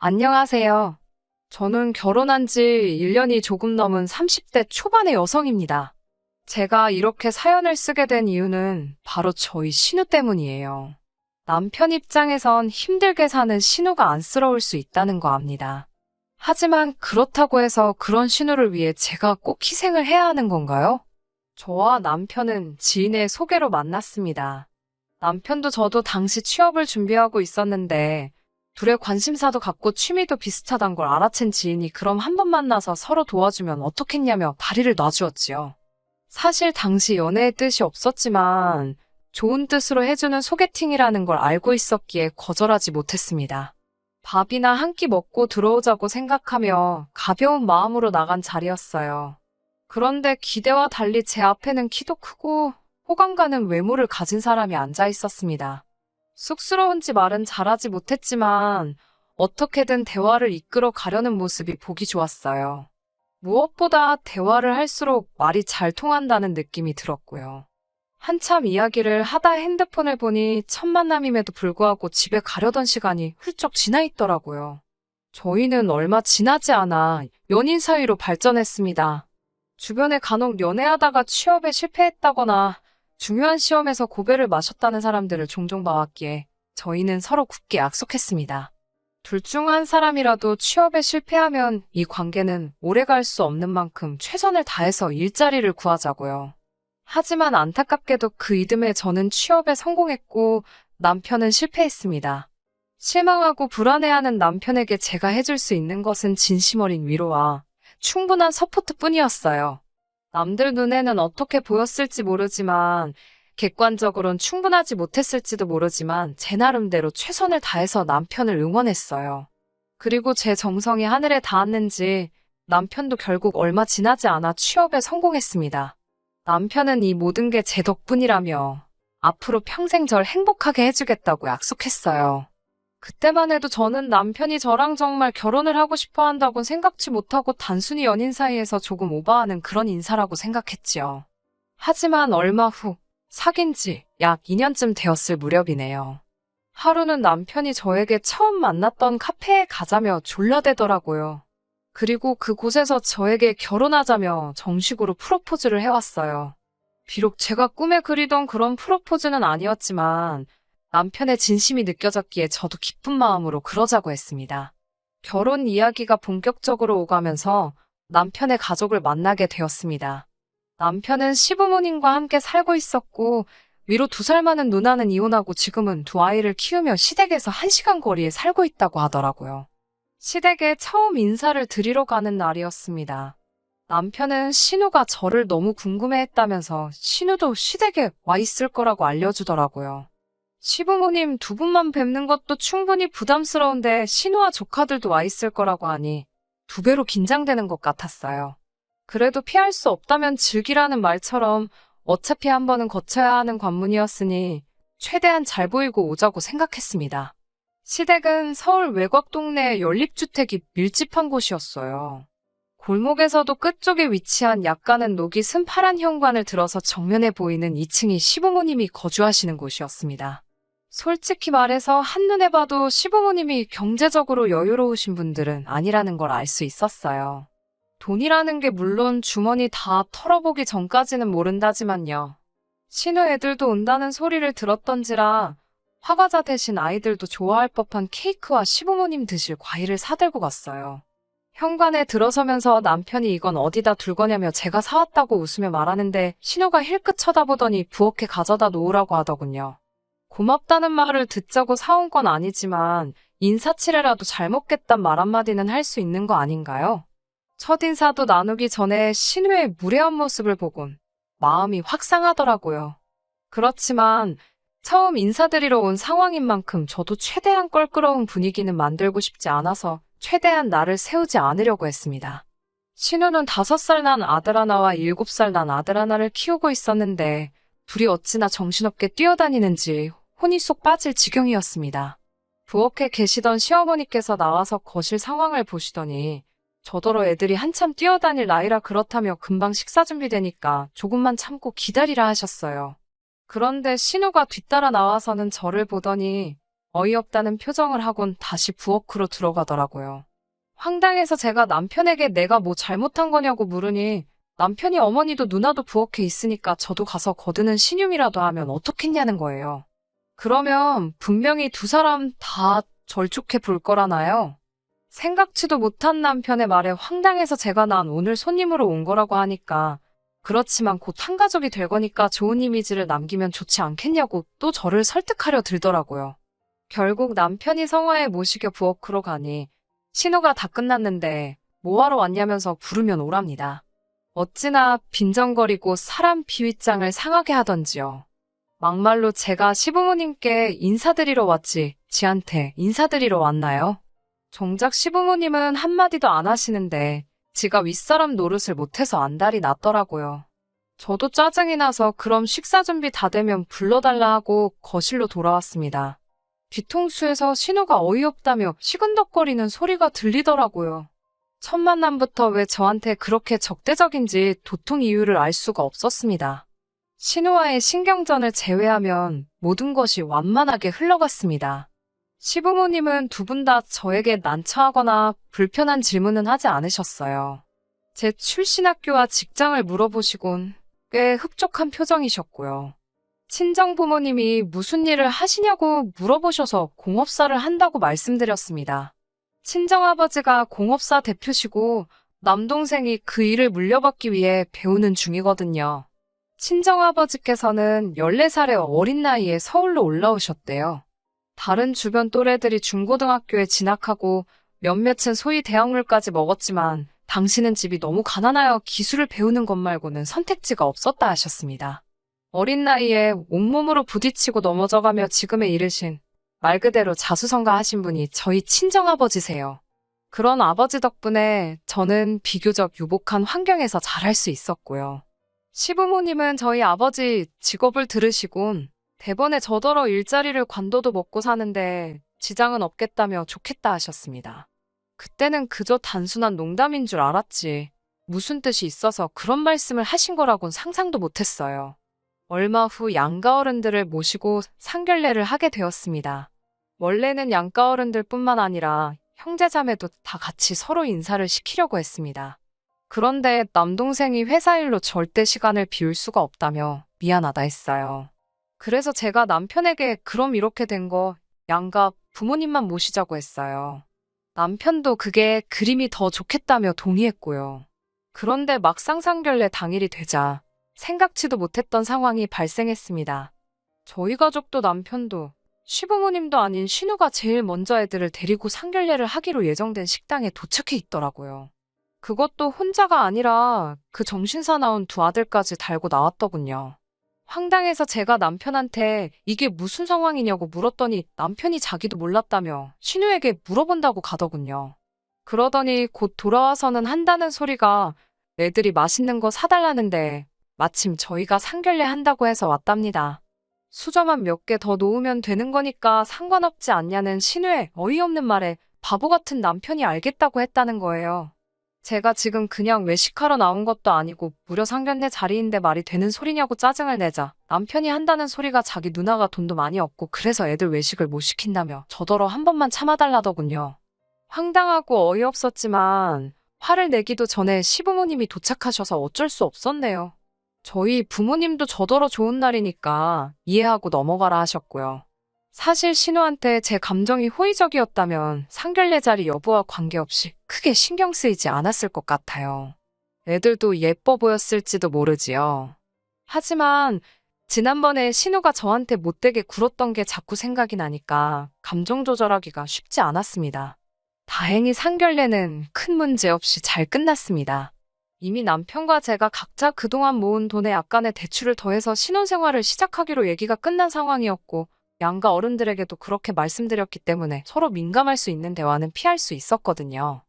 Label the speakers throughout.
Speaker 1: 안녕하세요. 저는 결혼한 지 1년이 조금 넘은 30대 초반의 여성입니다. 제가 이렇게 사연을 쓰게 된 이유는 바로 저희 신우 때문이에요. 남편 입장에선 힘들게 사는 신우가 안쓰러울 수 있다는 거 압니다. 하지만 그렇다고 해서 그런 신우를 위해 제가 꼭 희생을 해야 하는 건가요? 저와 남편은 지인의 소개로 만났습니다. 남편도 저도 당시 취업을 준비하고 있었는데 둘의 관심사도 같고 취미도 비슷하단 걸 알아챈 지인이 그럼 한번 만나서 서로 도와주면 어떻겠냐며 다리를 놔주었지요. 사실 당시 연애의 뜻이 없었지만 좋은 뜻으로 해주는 소개팅이라는 걸 알고 있었기에 거절하지 못했습니다. 밥이나 한 끼 먹고 들어오자고 생각하며 가벼운 마음으로 나간 자리였어요. 그런데 기대와 달리 제 앞에는 키도 크고 호감 가는 외모를 가진 사람이 앉아 있었습니다. 쑥스러운지 말은 잘하지 못했지만 어떻게든 대화를 이끌어 가려는 모습이 보기 좋았어요. 무엇보다 대화를 할수록 말이 잘 통한다는 느낌이 들었고요. 한참 이야기를 하다 핸드폰을 보니 첫 만남임에도 불구하고 집에 가려던 시간이 훌쩍 지나 있더라고요. 저희는 얼마 지나지 않아 연인 사이로 발전했습니다. 주변에 간혹 연애하다가 취업에 실패했다거나 중요한 시험에서 고배를 마셨다는 사람들을 종종 봐왔기에 저희는 서로 굳게 약속했습니다. 둘 중 한 사람이라도 취업에 실패하면 이 관계는 오래 갈 수 없는 만큼 최선을 다해서 일자리를 구하자고요. 하지만 안타깝게도 그 이듬해 저는 취업에 성공했고 남편은 실패했습니다. 실망하고 불안해하는 남편에게 제가 해줄 수 있는 것은 진심 어린 위로와 충분한 서포트뿐이었어요. 남들 눈에는 어떻게 보였을지 모르지만 객관적으론 충분하지 못했을지도 모르지만 제 나름대로 최선을 다해서 남편을 응원했어요. 그리고 제 정성이 하늘에 닿았는지 남편도 결국 얼마 지나지 않아 취업에 성공했습니다. 남편은 이 모든 게 제 덕분이라며 앞으로 평생 절 행복하게 해주겠다고 약속했어요. 그때만 해도 저는 남편이 저랑 정말 결혼을 하고 싶어 한다곤 생각지 못하고 단순히 연인 사이에서 조금 오버하는 그런 인사라고 생각했지요. 하지만 얼마 후 사귄 지 약 2년쯤 되었을 무렵이네요. 하루는 남편이 저에게 처음 만났던 카페에 가자며 졸라대더라고요. 그리고 그곳에서 저에게 결혼하자며 정식으로 프로포즈를 해왔어요. 비록 제가 꿈에 그리던 그런 프로포즈는 아니었지만 남편의 진심이 느껴졌기에 저도 기쁜 마음으로 그러자고 했습니다. 결혼 이야기가 본격적으로 오가면서 남편의 가족을 만나게 되었습니다. 남편은 시부모님과 함께 살고 있었고 위로 2살 많은 누나는 이혼하고 지금은 2아이를 키우며 시댁에서 1시간 거리에 살고 있다고 하더라고요. 시댁에 처음 인사를 드리러 가는 날이었습니다. 남편은 신우가 저를 너무 궁금해했다면서 신우도 시댁에 와 있을 거라고 알려주더라고요. 시부모님 2분만 뵙는 것도 충분히 부담스러운데 신우와 조카들도 와 있을 거라고 하니 2배로 긴장되는 것 같았어요. 그래도 피할 수 없다면 즐기라는 말처럼 어차피 한 번은 거쳐야 하는 관문이었으니 최대한 잘 보이고 오자고 생각했습니다. 시댁은 서울 외곽 동네의 연립주택이 밀집한 곳이었어요. 골목에서도 끝쪽에 위치한 약간은 녹이 쓴 파란 현관을 들어서 정면에 보이는 2층이 시부모님이 거주하시는 곳이었습니다. 솔직히 말해서 한눈에 봐도 시부모님이 경제적으로 여유로우신 분들은 아니라는 걸 알 수 있었어요. 돈이라는 게 물론 주머니 다 털어보기 전까지는 모른다지만요. 신우 애들도 온다는 소리를 들었던지라 화과자 대신 아이들도 좋아할 법한 케이크와 시부모님 드실 과일을 사들고 갔어요. 현관에 들어서면서 남편이 이건 어디다 둘 거냐며 제가 사왔다고 웃으며 말하는데 신우가 힐끗 쳐다보더니 부엌에 가져다 놓으라고 하더군요. 고맙다는 말을 듣자고 사온 건 아니지만 인사치레라도 잘 먹겠단 말 한마디는 할 수 있는 거 아닌가요? 첫인사도 나누기 전에 신우의 무례한 모습을 보곤 마음이 확 상하더라고요. 그렇지만 처음 인사드리러 온 상황인 만큼 저도 최대한 껄끄러운 분위기는 만들고 싶지 않아서 최대한 나를 세우지 않으려고 했습니다. 신우는 5살 난 아들 하나와 7살 난 아들 하나를 키우고 있었는데 둘이 어찌나 정신없게 뛰어다니는지 혼이 쏙 빠질 지경이었습니다. 부엌에 계시던 시어머니께서 나와서 거실 상황을 보시더니 저더러 애들이 한참 뛰어다닐 나이라 그렇다며 금방 식사 준비되니까 조금만 참고 기다리라 하셨어요. 그런데 신우가 뒤따라 나와서는 저를 보더니 어이없다는 표정을 하곤 다시 부엌으로 들어가더라고요. 황당해서 제가 남편에게 내가 뭐 잘못한 거냐고 물으니 남편이 어머니도 누나도 부엌에 있으니까 저도 가서 거드는 신용이라도 하면 어떻겠냐는 거예요. 그러면 분명히 두 사람 다 절촉해 볼 거라나요? 생각지도 못한 남편의 말에 황당해서 제가 난 오늘 손님으로 온 거라고 하니까 그렇지만 곧 한 가족이 될 거니까 좋은 이미지를 남기면 좋지 않겠냐고 또 저를 설득하려 들더라고요. 결국 남편이 성화에 모시겨 부엌으로 가니 신호가 다 끝났는데 뭐하러 왔냐면서 부르면 오랍니다. 어찌나 빈정거리고 사람 비윗장을 상하게 하던지요. 막말로 제가 시부모님께 인사드리러 왔지 지한테 인사드리러 왔나요? 정작 시부모님은 한마디도 안 하시는데 지가 윗사람 노릇을 못해서 안달이 났더라고요. 저도 짜증이 나서 그럼 식사 준비 다 되면 불러달라 하고 거실로 돌아왔습니다. 뒤통수에서 신호가 어이없다며 시근덕거리는 소리가 들리더라고요. 첫 만남부터 왜 저한테 그렇게 적대적인지 도통 이유를 알 수가 없었습니다. 신우와의 신경전을 제외하면 모든 것이 완만하게 흘러갔습니다. 시부모님은 두 분 다 저에게 난처하거나 불편한 질문은 하지 않으셨어요. 제 출신 학교와 직장을 물어보시곤 꽤 흡족한 표정이셨고요. 친정부모님이 무슨 일을 하시냐고 물어보셔서 공업사를 한다고 말씀드렸습니다. 친정아버지가 공업사 대표시고 남동생이 그 일을 물려받기 위해 배우는 중이거든요. 친정아버지께서는 14살의 어린 나이에 서울로 올라오셨대요. 다른 주변 또래들이 중고등학교에 진학하고 몇몇은 소위 대학물까지 먹었지만 당신은 집이 너무 가난하여 기술을 배우는 것 말고는 선택지가 없었다 하셨습니다. 어린 나이에 온몸으로 부딪히고 넘어져가며 지금에 이르신 말 그대로 자수성가하신 분이 저희 친정아버지세요. 그런 아버지 덕분에 저는 비교적 유복한 환경에서 자랄 수 있었고요. 시부모님은 저희 아버지 직업을 들으시곤 대번에 저더러 일자리를 관둬도 먹고 사는데 지장은 없겠다며 좋겠다 하셨습니다. 그때는 그저 단순한 농담인 줄 알았지 무슨 뜻이 있어서 그런 말씀을 하신 거라곤 상상도 못했어요. 얼마 후 양가 어른들을 모시고 상견례를 하게 되었습니다. 원래는 양가 어른들뿐만 아니라 형제자매도 다 같이 서로 인사를 시키려고 했습니다. 그런데 남동생이 회사 일로 절대 시간을 비울 수가 없다며 미안하다 했어요. 그래서 제가 남편에게 그럼 이렇게 된 거 양가 부모님만 모시자고 했어요. 남편도 그게 그림이 더 좋겠다며 동의했고요. 그런데 막상 상견례 당일이 되자 생각지도 못했던 상황이 발생했습니다. 저희 가족도 남편도 시부모님도 아닌 신우가 제일 먼저 애들을 데리고 상견례를 하기로 예정된 식당에 도착해 있더라고요. 그것도 혼자가 아니라 그 정신사 나온 두 아들까지 달고 나왔더군요. 황당해서 제가 남편한테 이게 무슨 상황이냐고 물었더니 남편이 자기도 몰랐다며 신우에게 물어본다고 가더군요. 그러더니 곧 돌아와서는 한다는 소리가 애들이 맛있는 거 사달라는데 마침 저희가 상견례 한다고 해서 왔답니다. 수저만 몇 개 더 놓으면 되는 거니까 상관없지 않냐는 신우의 어이없는 말에 바보 같은 남편이 알겠다고 했다는 거예요. 제가 지금 그냥 외식하러 나온 것도 아니고 무려 상견례 자리인데 말이 되는 소리냐고 짜증을 내자 남편이 한다는 소리가 자기 누나가 돈도 많이 없고 그래서 애들 외식을 못 시킨다며 저더러 한 번만 참아달라더군요. 황당하고 어이없었지만 화를 내기도 전에 시부모님이 도착하셔서 어쩔 수 없었네요. 저희 부모님도 저더러 좋은 날이니까 이해하고 넘어가라 하셨고요. 사실 신우한테 제 감정이 호의적이었다면 상견례 자리 여부와 관계없이 크게 신경 쓰이지 않았을 것 같아요. 애들도 예뻐 보였을지도 모르지요. 하지만 지난번에 신우가 저한테 못되게 굴었던 게 자꾸 생각이 나니까 감정 조절하기가 쉽지 않았습니다. 다행히 상견례는 큰 문제 없이 잘 끝났습니다. 이미 남편과 제가 각자 그동안 모은 돈에 약간의 대출을 더해서 신혼생활을 시작하기로 얘기가 끝난 상황이었고 양가 어른들에게도 그렇게 말씀드렸기 때문에 서로 민감할 수 있는 대화는 피할 수 있었거든요.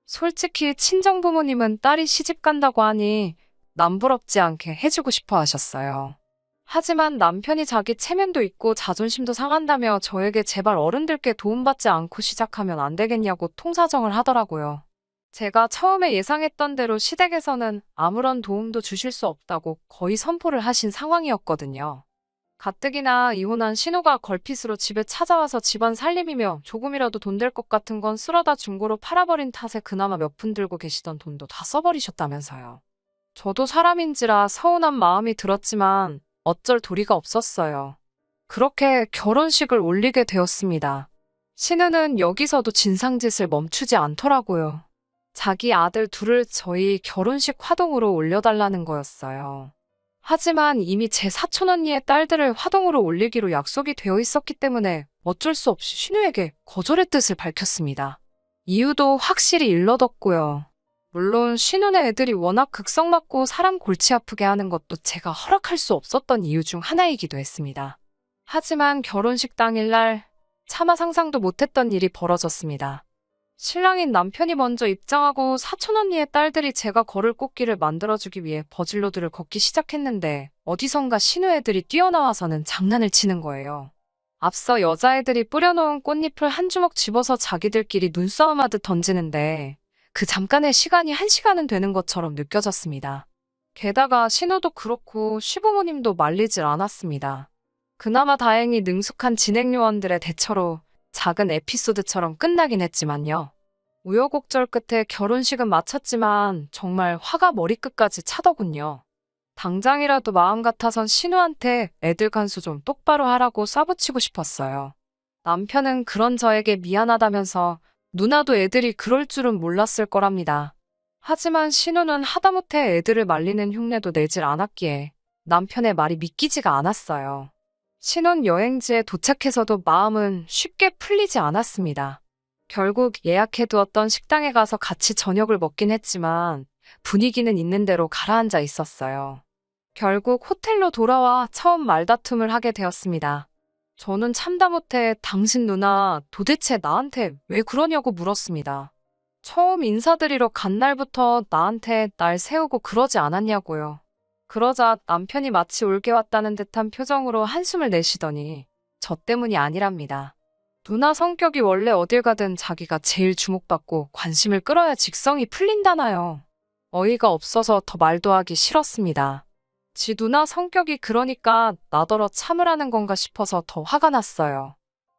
Speaker 1: 솔직히 친정부모님은 딸이 시집 간다고 하니 남부럽지 않게 해주고 싶어 하셨어요. 하지만 남편이 자기 체면도 있고 자존심도 상한다며 저에게 제발 어른들께 도움받지 않고 시작하면 안 되겠냐고 통사정을 하더라고요. 제가 처음에 예상했던 대로 시댁에서는 아무런 도움도 주실 수 없다고 거의 선포를 하신 상황이었거든요. 가뜩이나 이혼한 신우가 걸핏으로 집에 찾아와서 집안 살림이며 조금이라도 돈 될 것 같은 건 쓸어다 중고로 팔아버린 탓에 그나마 몇 푼 들고 계시던 돈도 다 써버리셨다면서요. 저도 사람인지라 서운한 마음이 들었지만 어쩔 도리가 없었어요. 그렇게 결혼식을 올리게 되었습니다. 신우는 여기서도 진상짓을 멈추지 않더라고요. 자기 아들 둘을 저희 결혼식 화동으로 올려달라는 거였어요. 하지만 이미 제 사촌 언니의 딸들을 화동으로 올리기로 약속이 되어 있었기 때문에 어쩔 수 없이 신우에게 거절의 뜻을 밝혔습니다. 이유도 확실히 일러뒀고요. 물론 신우네 애들이 워낙 극성 맞고 사람 골치 아프게 하는 것도 제가 허락할 수 없었던 이유 중 하나이기도 했습니다. 하지만 결혼식 당일날 차마 상상도 못했던 일이 벌어졌습니다. 신랑인 남편이 먼저 입장하고 사촌 언니의 딸들이 제가 걸을 꽃길을 만들어주기 위해 버질로드를 걷기 시작했는데 어디선가 신우 애들이 뛰어나와서는 장난을 치는 거예요. 앞서 여자애들이 뿌려놓은 꽃잎을 한 주먹 집어서 자기들끼리 눈싸움하듯 던지는데 그 잠깐의 시간이 1시간은 되는 것처럼 느껴졌습니다. 게다가 신우도 그렇고 시부모님도 말리질 않았습니다. 그나마 다행히 능숙한 진행요원들의 대처로 작은 에피소드처럼 끝나긴 했지만요. 우여곡절 끝에 결혼식은 마쳤지만 정말 화가 머리끝까지 차더군요. 당장이라도 마음 같아선 신우한테 애들 간수 좀 똑바로 하라고 쏴붙이고 싶었어요. 남편은 그런 저에게 미안하다면서 누나도 애들이 그럴 줄은 몰랐을 거랍니다. 하지만 신우는 하다못해 애들을 말리는 흉내도 내질 않았기에 남편의 말이 믿기지가 않았어요. 신혼 여행지에 도착해서도 마음은 쉽게 풀리지 않았습니다. 결국 예약해두었던 식당에 가서 같이 저녁을 먹긴 했지만 분위기는 있는 대로 가라앉아 있었어요. 결국 호텔로 돌아와 처음 말다툼을 하게 되었습니다. 저는 참다 못해 당신 누나 도대체 나한테 왜 그러냐고 물었습니다. 처음 인사드리러 간 날부터 나한테 날 세우고 그러지 않았냐고요. 그러자 남편이 마치 올게 왔다는 듯한 표정으로 한숨을 내쉬더니 저 때문이 아니랍니다. 누나 성격이 원래 어딜 가든 자기가 제일 주목받고 관심을 끌어야 직성이 풀린다나요. 어이가 없어서 더 말도 하기 싫었습니다. 지 누나 성격이 그러니까 나더러 참으라는 건가 싶어서 더 화가 났어요.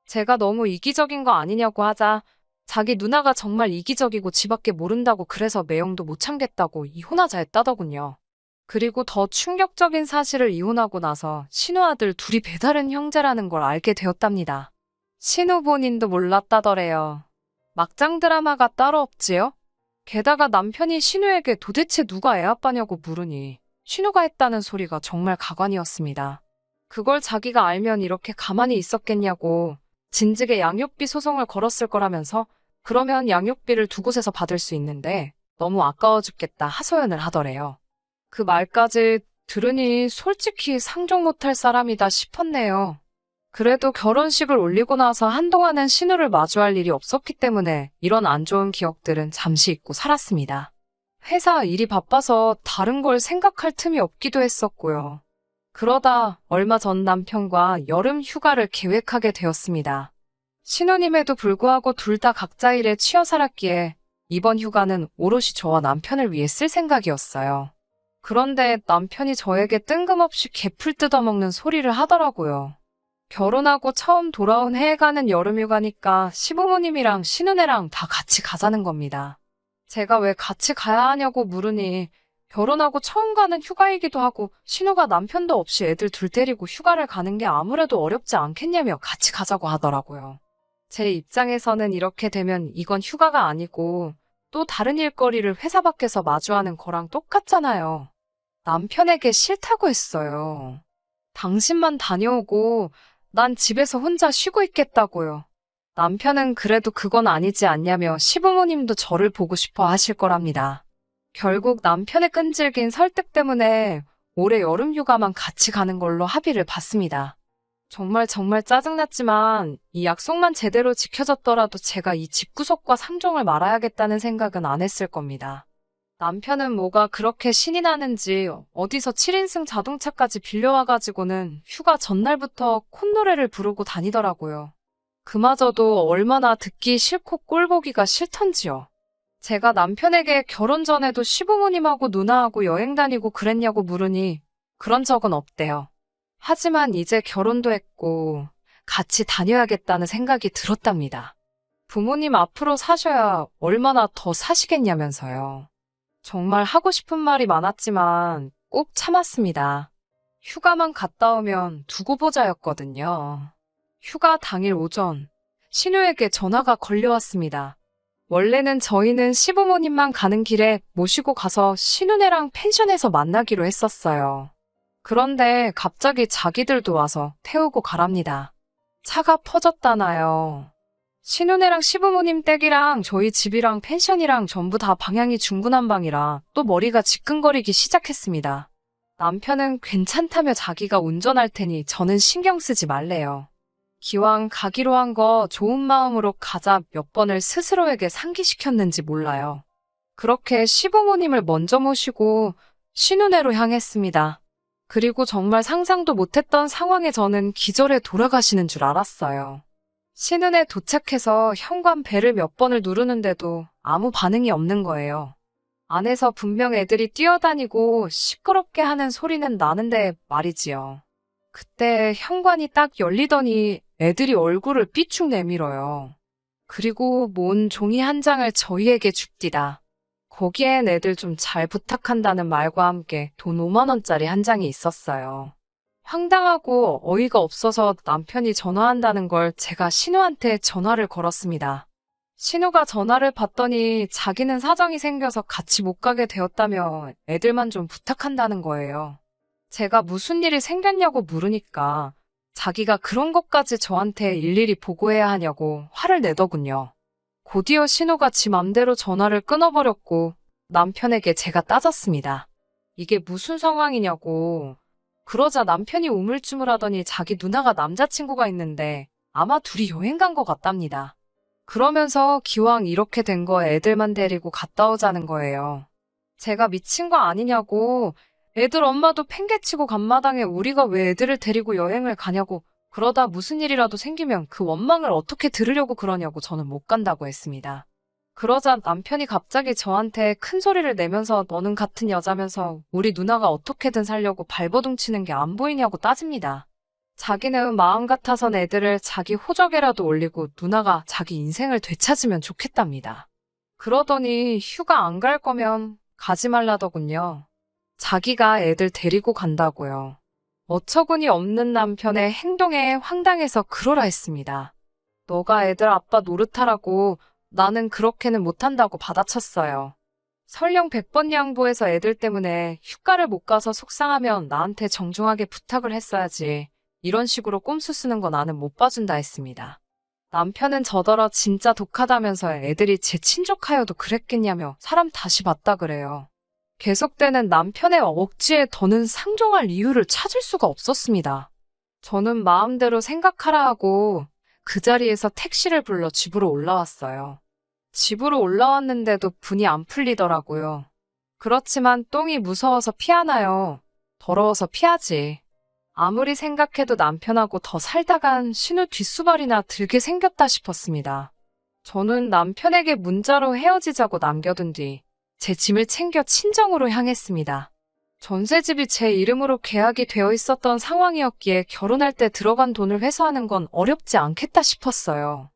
Speaker 1: 제가 너무 이기적인 거 아니냐고 하자 자기 누나가 정말 이기적이고 지밖에 모른다고 그래서 매형도 못 참겠다고 이혼하자 했다더군요. 그리고 더 충격적인 사실을 이혼하고 나서 신우 아들 둘이 배다른 형제라는 걸 알게 되었답니다. 신우 본인도 몰랐다더래요. 막장 드라마가 따로 없지요? 게다가 남편이 신우에게 도대체 누가 애아빠냐고 물으니 신우가 했다는 소리가 정말 가관이었습니다. 그걸 자기가 알면 이렇게 가만히 있었겠냐고 진즉에 양육비 소송을 걸었을 거라면서 그러면 양육비를 두 곳에서 받을 수 있는데 너무 아까워 죽겠다 하소연을 하더래요. 그 말까지 들으니 솔직히 상종 못할 사람이다 싶었네요. 그래도 결혼식을 올리고 나서 한동안은 신우를 마주할 일이 없었기 때문에 이런 안 좋은 기억들은 잠시 잊고 살았습니다. 회사 일이 바빠서 다른 걸 생각할 틈이 없기도 했었고요. 그러다 얼마 전 남편과 여름 휴가를 계획하게 되었습니다. 신혼임에도 불구하고 둘 다 각자 일에 치여 살았기에 이번 휴가는 오롯이 저와 남편을 위해 쓸 생각이었어요. 그런데 남편이 저에게 뜬금없이 개풀 뜯어먹는 소리를 하더라고요. 결혼하고 처음 돌아온 해에 가는 여름휴가니까 시부모님이랑 신은혜랑 다 같이 가자는 겁니다. 제가 왜 같이 가야 하냐고 물으니 결혼하고 처음 가는 휴가이기도 하고 신우가 남편도 없이 애들 둘 데리고 휴가를 가는 게 아무래도 어렵지 않겠냐며 같이 가자고 하더라고요. 제 입장에서는 이렇게 되면 이건 휴가가 아니고 또 다른 일거리를 회사 밖에서 마주하는 거랑 똑같잖아요. 남편에게 싫다고 했어요. 당신만 다녀오고 난 집에서 혼자 쉬고 있겠다고요. 남편은 그래도 그건 아니지 않냐며 시부모님도 저를 보고 싶어 하실 거랍니다. 결국 남편의 끈질긴 설득 때문에 올해 여름휴가만 같이 가는 걸로 합의를 봤습니다. 정말 짜증났지만 이 약속만 제대로 지켜졌더라도 제가 이 집구석과 상종을 말아야겠다는 생각은 안 했을 겁니다. 남편은 뭐가 그렇게 신이 나는지 어디서 7인승 자동차까지 빌려와가지고는 휴가 전날부터 콧노래를 부르고 다니더라고요. 그마저도 얼마나 듣기 싫고 꼴보기가 싫던지요. 제가 남편에게 결혼 전에도 시부모님하고 누나하고 여행 다니고 그랬냐고 물으니 그런 적은 없대요. 하지만 이제 결혼도 했고 같이 다녀야겠다는 생각이 들었답니다. 부모님 앞으로 사셔야 얼마나 더 사시겠냐면서요. 정말 하고 싶은 말이 많았지만 꼭 참았습니다. 휴가만 갔다 오면 두고 보자였거든요. 휴가 당일 오전, 신우에게 전화가 걸려왔습니다. 원래는 저희는 시부모님만 가는 길에 모시고 가서 신우네랑 펜션에서 만나기로 했었어요. 그런데 갑자기 자기들도 와서 태우고 가랍니다. 차가 퍼졌다나요. 신우네랑 시부모님 댁이랑 저희 집이랑 펜션이랑 전부 다 방향이 중구난방이라 또 머리가 지끈거리기 시작했습니다. 남편은 괜찮다며 자기가 운전할 테니 저는 신경 쓰지 말래요. 기왕 가기로 한 거 좋은 마음으로 가자 몇 번을 스스로에게 상기시켰는지 몰라요. 그렇게 시부모님을 먼저 모시고 신우네로 향했습니다. 그리고 정말 상상도 못했던 상황에 저는 기절해 돌아가시는 줄 알았어요. 신은에 도착해서 현관 벨을 몇 번을 누르는데도 아무 반응이 없는 거예요. 안에서 분명 애들이 뛰어다니고 시끄럽게 하는 소리는 나는데 말이지요. 그때 현관이 딱 열리더니 애들이 얼굴을 삐쭉 내밀어요. 그리고 뭔 종이 한 장을 저희에게 줍디다. 거기엔 애들 좀 잘 부탁한다는 말과 함께 돈 5만 원짜리 한 장이 있었어요. 황당하고 어이가 없어서 남편이 전화한다는 걸 제가 신우한테 전화를 걸었습니다. 신우가 전화를 받더니 자기는 사정이 생겨서 같이 못 가게 되었다며 애들만 좀 부탁한다는 거예요. 제가 무슨 일이 생겼냐고 물으니까 자기가 그런 것까지 저한테 일일이 보고해야 하냐고 화를 내더군요. 곧이어 신우가 지 맘대로 전화를 끊어버렸고 남편에게 제가 따졌습니다. 이게 무슨 상황이냐고. 그러자 남편이 우물쭈물하더니 자기 누나가 남자친구가 있는데 아마 둘이 여행 간 것 같답니다. 그러면서 기왕 이렇게 된 거 애들만 데리고 갔다 오자는 거예요. 제가 미친 거 아니냐고, 애들 엄마도 팽개치고 간마당에 우리가 왜 애들을 데리고 여행을 가냐고, 그러다 무슨 일이라도 생기면 그 원망을 어떻게 들으려고 그러냐고 저는 못 간다고 했습니다. 그러자 남편이 갑자기 저한테 큰 소리를 내면서 너는 같은 여자면서 우리 누나가 어떻게든 살려고 발버둥 치는 게 안 보이냐고 따집니다. 자기는 마음 같아선 애들을 자기 호적에라도 올리고 누나가 자기 인생을 되찾으면 좋겠답니다. 그러더니 휴가 안 갈 거면 가지 말라더군요. 자기가 애들 데리고 간다고요. 어처구니 없는 남편의 행동에 황당해서 그러라 했습니다. 너가 애들 아빠 노릇하라고 나는 그렇게는 못한다고 받아쳤어요. 설령 100번 양보해서 애들 때문에 휴가를 못 가서 속상하면 나한테 정중하게 부탁을 했어야지. 이런 식으로 꼼수 쓰는 거 나는 못 봐준다 했습니다. 남편은 저더러 진짜 독하다면서 애들이 제 친족하여도 그랬겠냐며 사람 다시 봤다 그래요. 계속되는 남편의 억지에 더는 상종할 이유를 찾을 수가 없었습니다. 저는 마음대로 생각하라 하고 그 자리에서 택시를 불러 집으로 올라왔어요. 집으로 올라왔는데도 분이 안 풀리더라고요. 그렇지만 똥이 무서워서 피하나요? 더러워서 피하지. 아무리 생각해도 남편하고 더 살다간 신우 뒷수발이나 들게 생겼다 싶었습니다. 저는 남편에게 문자로 헤어지자고 남겨둔 뒤 제 짐을 챙겨 친정으로 향했습니다. 전셋집이 제 이름으로 계약이 되어 있었던 상황이었기에 결혼할 때 들어간 돈을 회수하는 건 어렵지 않겠다 싶었어요.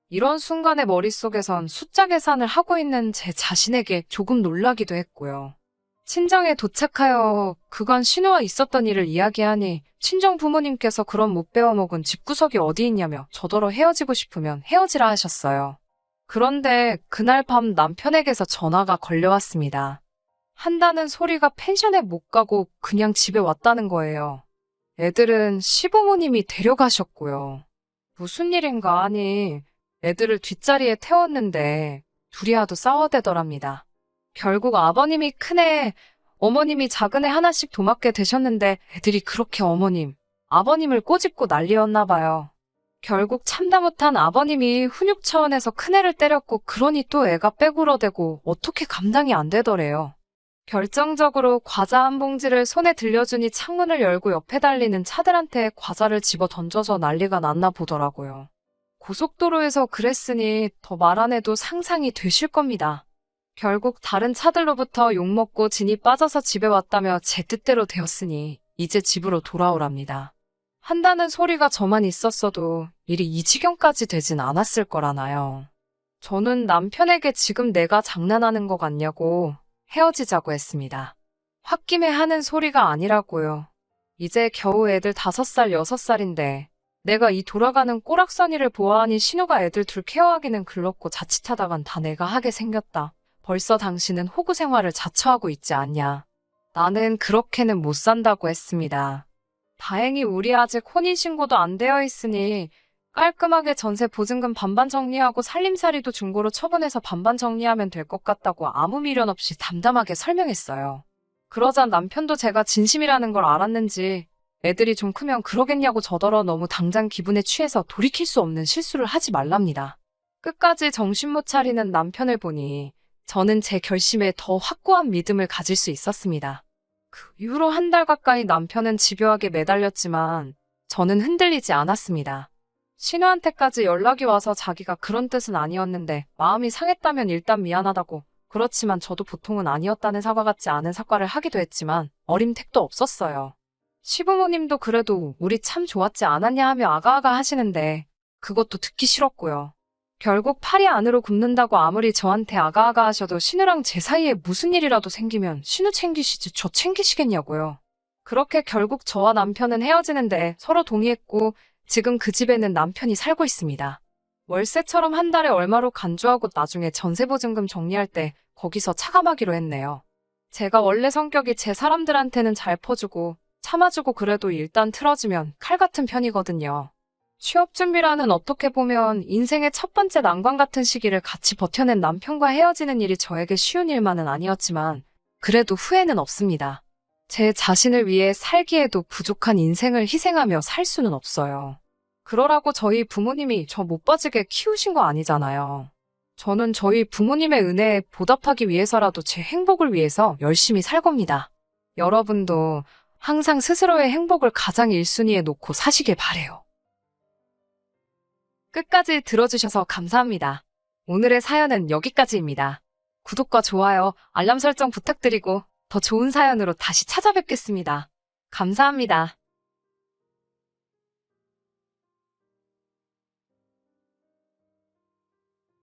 Speaker 1: 이런 순간에 머릿속에선 숫자 계산을 하고 있는 제 자신에게 조금 놀라기도 했고요. 친정에 도착하여 그간 신우와 있었던 일을 이야기하니 친정 부모님께서 그런 못 배워먹은 집구석이 어디 있냐며 저더러 헤어지고 싶으면 헤어지라 하셨어요. 그런데 그날 밤 남편에게서 전화가 걸려왔습니다. 한다는 소리가 펜션에 못 가고 그냥 집에 왔다는 거예요. 애들은 시부모님이 데려가셨고요. 무슨 일인가 하니 애들을 뒷자리에 태웠는데 둘이 하도 싸워대더랍니다. 결국 아버님이 큰애, 어머님이 작은애 하나씩 도맡게 되셨는데 애들이 그렇게 어머님, 아버님을 꼬집고 난리였나 봐요. 결국 참다 못한 아버님이 훈육 차원에서 큰애를 때렸고 그러니 또 애가 빼굴어대고 어떻게 감당이 안 되더래요. 결정적으로 과자 한 봉지를 손에 들려주니 창문을 열고 옆에 달리는 차들한테 과자를 집어 던져서 난리가 났나 보더라고요. 고속도로에서 그랬으니 더 말 안 해도 상상이 되실 겁니다. 결국 다른 차들로부터 욕먹고 진이 빠져서 집에 왔다며 제 뜻대로 되었으니 이제 집으로 돌아오랍니다. 한다는 소리가 저만 있었어도 일이 이 지경까지 되진 않았을 거라나요. 저는 남편에게 지금 내가 장난하는 것 같냐고 헤어지자고 했습니다. 홧김에 하는 소리가 아니라고요. 이제 겨우 애들 5살, 6살인데 내가 이 돌아가는 꼬락서니를 보아하니 신우가 애들 둘 케어하기는 글렀고 자칫하다간 다 내가 하게 생겼다. 벌써 당신은 호구 생활을 자처하고 있지 않냐. 나는 그렇게는 못 산다고 했습니다. 다행히 우리 아직 혼인신고도 안 되어 있으니 깔끔하게 전세 보증금 반반 정리하고 살림살이도 중고로 처분해서 반반 정리하면 될 것 같다고 아무 미련 없이 담담하게 설명했어요. 그러자 남편도 제가 진심이라는 걸 알았는지 애들이 좀 크면 그러겠냐고 저더러 너무 당장 기분에 취해서 돌이킬 수 없는 실수를 하지 말랍니다. 끝까지 정신 못 차리는 남편을 보니 저는 제 결심에 더 확고한 믿음을 가질 수 있었습니다. 그 이후로 한 달 가까이 남편은 집요하게 매달렸지만 저는 흔들리지 않았습니다. 신우한테까지 연락이 와서 자기가 그런 뜻은 아니었는데 마음이 상했다면 일단 미안하다고, 그렇지만 저도 보통은 아니었다는 사과 같지 않은 사과를 하기도 했지만 어림택도 없었어요. 시부모님도 그래도 우리 참 좋았지 않았냐 하며 아가아가 하시는데 그것도 듣기 싫었고요. 결국 팔이 안으로 굽는다고 아무리 저한테 아가아가 하셔도 신우랑 제 사이에 무슨 일이라도 생기면 신우 챙기시지 저 챙기시겠냐고요. 그렇게 결국 저와 남편은 헤어지는데 서로 동의했고 지금 그 집에는 남편이 살고 있습니다. 월세처럼 한 달에 얼마로 간주하고 나중에 전세보증금 정리할 때 거기서 차감하기로 했네요. 제가 원래 성격이 제 사람들한테는 잘 퍼주고 참아주고 그래도 일단 틀어지면 칼 같은 편이거든요. 취업 준비라는 어떻게 보면 인생의 첫 번째 난관 같은 시기를 같이 버텨낸 남편과 헤어지는 일이 저에게 쉬운 일만은 아니었지만 그래도 후회는 없습니다. 제 자신을 위해 살기에도 부족한 인생을 희생하며 살 수는 없어요. 그러라고 저희 부모님이 저 못 빠지게 키우신 거 아니잖아요. 저는 저희 부모님의 은혜에 보답하기 위해서라도 제 행복을 위해서 열심히 살 겁니다. 여러분도 항상 스스로의 행복을 가장 1순위에 놓고 사시길 바래요. 끝까지 들어주셔서 감사합니다. 오늘의 사연은 여기까지입니다. 구독과 좋아요, 알람 설정 부탁드리고 더 좋은 사연으로 다시 찾아뵙겠습니다. 감사합니다.